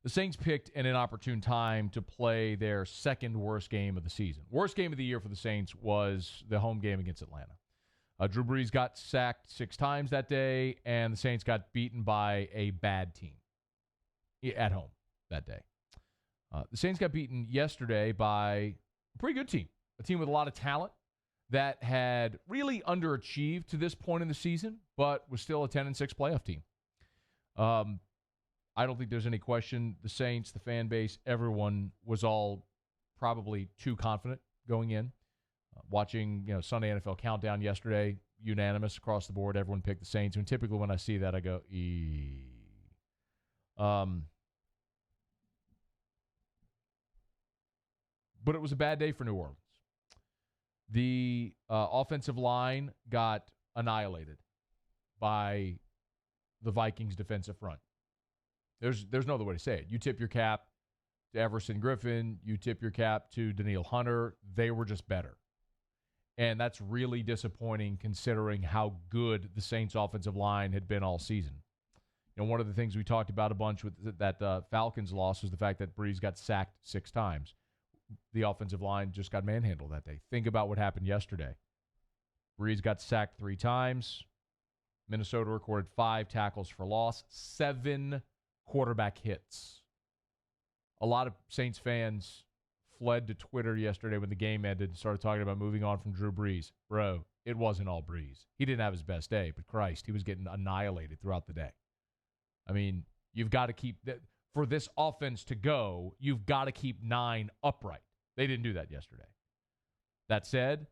The Saints picked an inopportune time to play their second worst game of the season. Worst game of the year for the Saints was the home game against Atlanta. Drew Brees got sacked 6 times that day, and the Saints got beaten by a bad team at home that day. The Saints got beaten yesterday by a pretty good team, a team with a lot of talent that had really underachieved to this point in the season, but was still a 10-6 playoff team. I don't think there's any question the Saints, the fan base, everyone was all probably too confident going in. Watching, Sunday NFL Countdown yesterday, unanimous across the board. Everyone picked the Saints. And typically when I see that, I go, but it was a bad day for New Orleans. The offensive line got annihilated by the Vikings defensive front. There's no other way to say it. You tip your cap to Everson Griffin. You tip your cap to Danielle Hunter. They were just better. And that's really disappointing considering how good the Saints offensive line had been all season. One of the things we talked about a bunch with that Falcons loss was the fact that Brees got sacked 6 times. The offensive line just got manhandled that day. Think about what happened yesterday. Brees got sacked 3 times. Minnesota recorded 5 tackles for loss, 7 quarterback hits. A lot of Saints fans fled to Twitter yesterday when the game ended and started talking about moving on from Drew Brees. Bro, it wasn't all Brees. He didn't have his best day, but Christ, he was getting annihilated throughout the day. I mean, you've got to keep that. For this offense to go, you've got to keep 9 upright. They didn't do that yesterday. That said,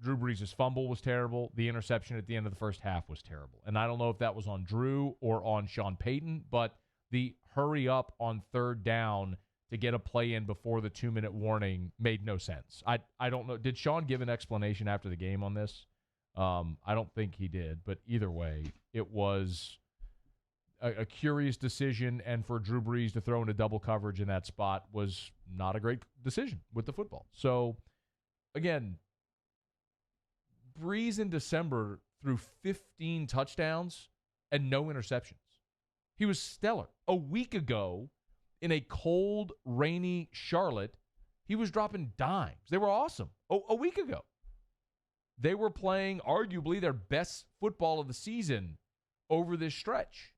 Drew Brees' fumble was terrible. The interception at the end of the first half was terrible. And I don't know if that was on Drew or on Sean Payton, but the hurry up on 3rd down to get a play in before the 2-minute warning made no sense. I don't know. Did Sean give an explanation after the game on this? I don't think he did, but either way, it was a curious decision, and for Drew Brees to throw into double coverage in that spot was not a great decision with the football. So, again, Brees in December threw 15 touchdowns and no interceptions. He was stellar. A week ago, in a cold, rainy Charlotte, he was dropping dimes. They were awesome. A week ago. They were playing arguably their best football of the season over this stretch.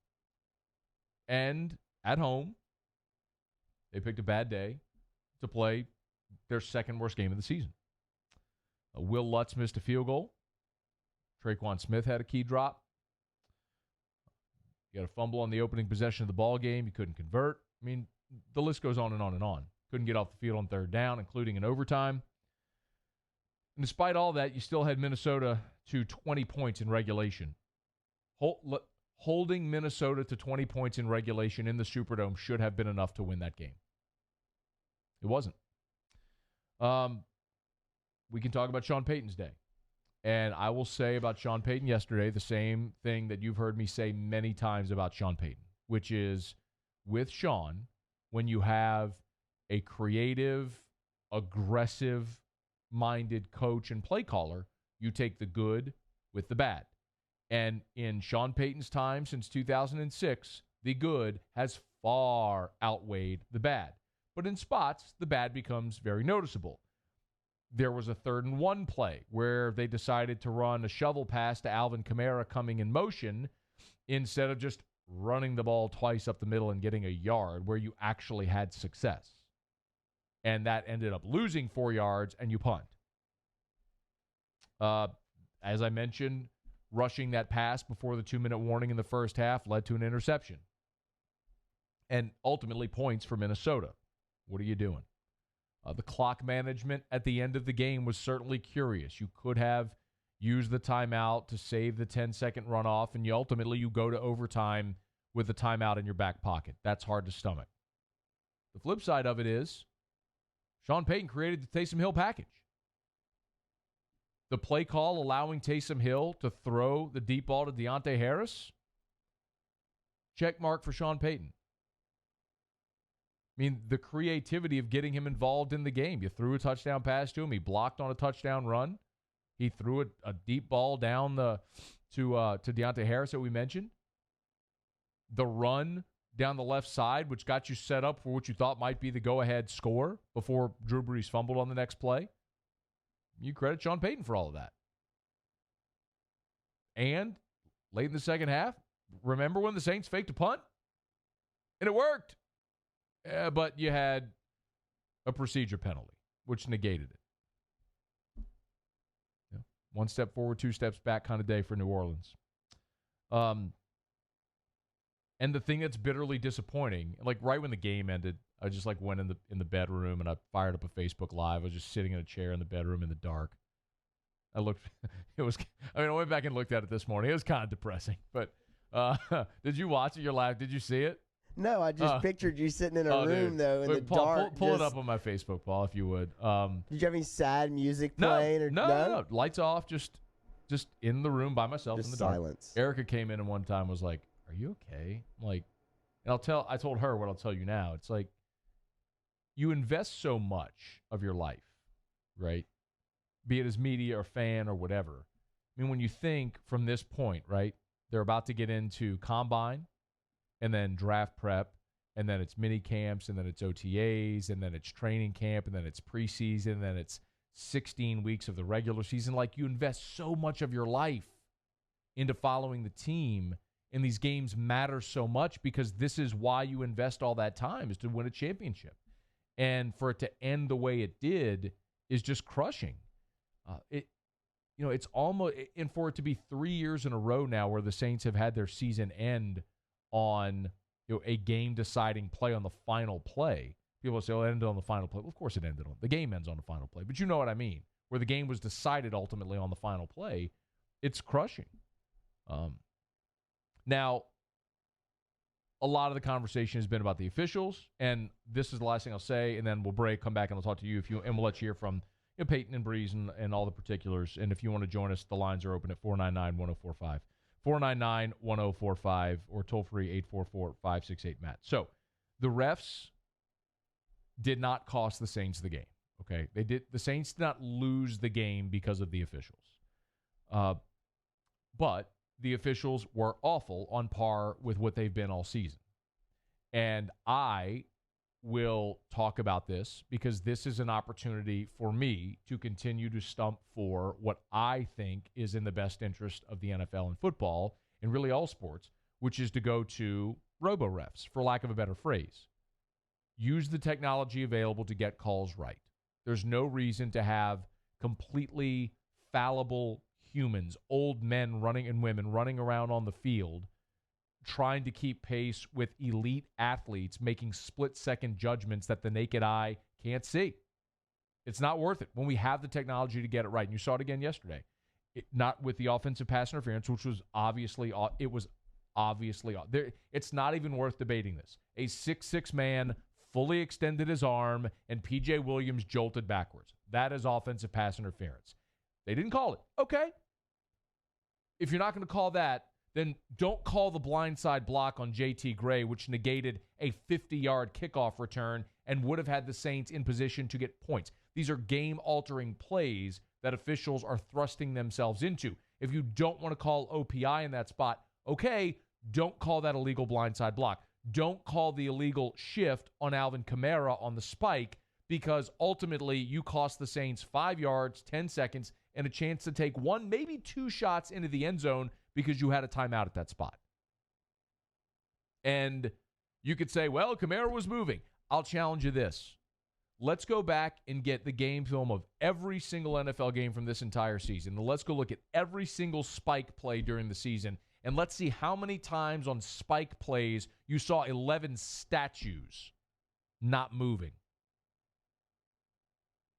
And at home, they picked a bad day to play their second worst game of the season. Will Lutz missed a field goal. Traquan Smith had a key drop. You got a fumble on the opening possession of the ball game. You couldn't convert. I mean, the list goes on and on and on. Couldn't get off the field on 3rd down, including in overtime. And despite all that, you still had Minnesota to 20 points in regulation. Holding Minnesota to 20 points in regulation in the Superdome should have been enough to win that game. It wasn't. We can talk about Sean Payton's day. And I will say about Sean Payton yesterday the same thing that you've heard me say many times about Sean Payton, which is with Sean, when you have a creative, aggressive-minded coach and play caller, you take the good with the bad. And in Sean Payton's time since 2006, the good has far outweighed the bad. But in spots, the bad becomes very noticeable. There was a 3rd and 1 play where they decided to run a shovel pass to Alvin Kamara coming in motion instead of just running the ball twice up the middle and getting a yard where you actually had success. And that ended up losing 4 yards and you punt. As I mentioned, rushing that pass before the 2-minute warning in the first half led to an interception. And ultimately points for Minnesota. What are you doing? The clock management at the end of the game was certainly curious. You could have used the timeout to save the 10-second runoff, and ultimately you go to overtime with the timeout in your back pocket. That's hard to stomach. The flip side of it is Sean Payton created the Taysom Hill package. The play call allowing Taysom Hill to throw the deep ball to Deontay Harris, check mark for Sean Payton. I mean, the creativity of getting him involved in the game. You threw a touchdown pass to him. He blocked on a touchdown run. He threw a deep ball down to Deontay Harris that we mentioned. The run down the left side, which got you set up for what you thought might be the go-ahead score before Drew Brees fumbled on the next play. You credit Sean Payton for all of that. And late in the second half, remember when the Saints faked a punt? And it worked. But you had a procedure penalty, which negated it. Yeah. One step forward, two steps back kind of day for New Orleans. And the thing that's bitterly disappointing, like right when the game ended, I just like went in the bedroom and I fired up a Facebook Live. I was just sitting in a chair in the bedroom in the dark. I went back and looked at it this morning. It was kind of depressing. But did you watch it? Your live? Did you see it? No, I just pictured you sitting in a room, though, in the dark. Pull it up on my Facebook, Paul, if you would. Did you have any sad music playing? No. Lights off, just in the room by myself just in the dark. Silence. Erica came in and one time was like, "Are you okay?" I'm like, and I told her what I'll tell you now. It's like, you invest so much of your life, right? Be it as media or fan or whatever. I mean, when you think from this point, right, they're about to get into combine and then draft prep, and then it's mini camps, and then it's OTAs, and then it's training camp, and then it's preseason, and then it's 16 weeks of the regular season. Like, you invest so much of your life into following the team, and these games matter so much because this is why you invest all that time, is to win a championship. And for it to end the way it did is just crushing. It's almost, and for it to be 3 years in a row now where the Saints have had their season end on a game-deciding play on the final play. People say, "Oh, it ended on the final play." Well, of course it ended on the game ends on the final play, but you know what I mean. Where the game was decided ultimately on the final play, it's crushing. Now, a lot of the conversation has been about the officials, and this is the last thing I'll say, and then we'll break, come back, and I'll talk to you and we'll let you hear from Peyton and Breeze and all the particulars. And if you want to join us, the lines are open at 499-1045. 499-1045 or toll free 844-568-MATT. So the refs did not cost the Saints the game. Okay, the Saints did not lose the game because of the officials. But the officials were awful, on par with what they've been all season. And I will talk about this because this is an opportunity for me to continue to stump for what I think is in the best interest of the NFL and football, and really all sports, which is to go to robo-refs, for lack of a better phrase. Use the technology available to get calls right. There's no reason to have completely fallible humans, old men running and women running around on the field, trying to keep pace with elite athletes making split-second judgments that the naked eye can't see. It's not worth it when we have the technology to get it right. And you saw it again yesterday. Not with the offensive pass interference, which was obviously there. It's not even worth debating this. A 6'6" man fully extended his arm, and P.J. Williams jolted backwards. That is offensive pass interference. They didn't call it. Okay. If you're not going to call that, then don't call the blindside block on J.T. Gray, which negated a 50-yard kickoff return and would have had the Saints in position to get points. These are game-altering plays that officials are thrusting themselves into. If you don't want to call OPI in that spot, okay, don't call that illegal blindside block. Don't call the illegal shift on Alvin Kamara on the spike, because ultimately you cost the Saints 5 yards, 10 seconds, and a chance to take one, maybe two shots into the end zone because you had a timeout at that spot. And you could say, well, Kamara was moving. I'll challenge you this. Let's go back and get the game film of every single NFL game from this entire season. And let's go look at every single spike play during the season. And let's see how many times on spike plays you saw 11 statues not moving.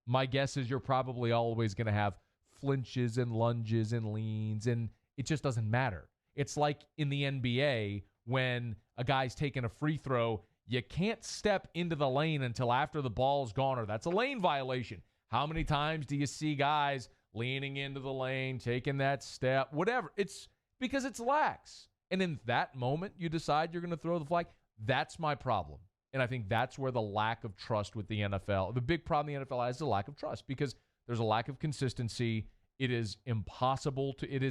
My guess is you're probably always going to have flinches and lunges and leans, and it just doesn't matter. It's like in the NBA when a guy's taking a free throw, you can't step into the lane until after the ball's gone, or that's a lane violation. How many times do you see guys leaning into the lane, taking that step, whatever? It's because it's lax. And in that moment, you decide you're going to throw the flag. That's my problem. And I think that's where the lack of trust with the NFL, the big problem the NFL has is a lack of trust, because there's a lack of consistency. It is impossible to. It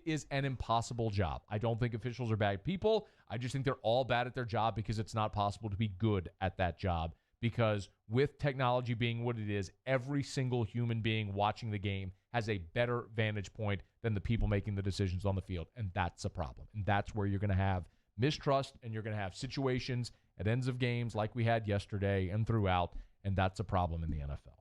is an impossible job. I don't think officials are bad people. I just think they're all bad at their job because it's not possible to be good at that job. Because with technology being what it is, every single human being watching the game has a better vantage point than the people making the decisions on the field, and that's a problem. And that's where you're going to have mistrust, and you're going to have situations at ends of games like we had yesterday and throughout, and that's a problem in the NFL.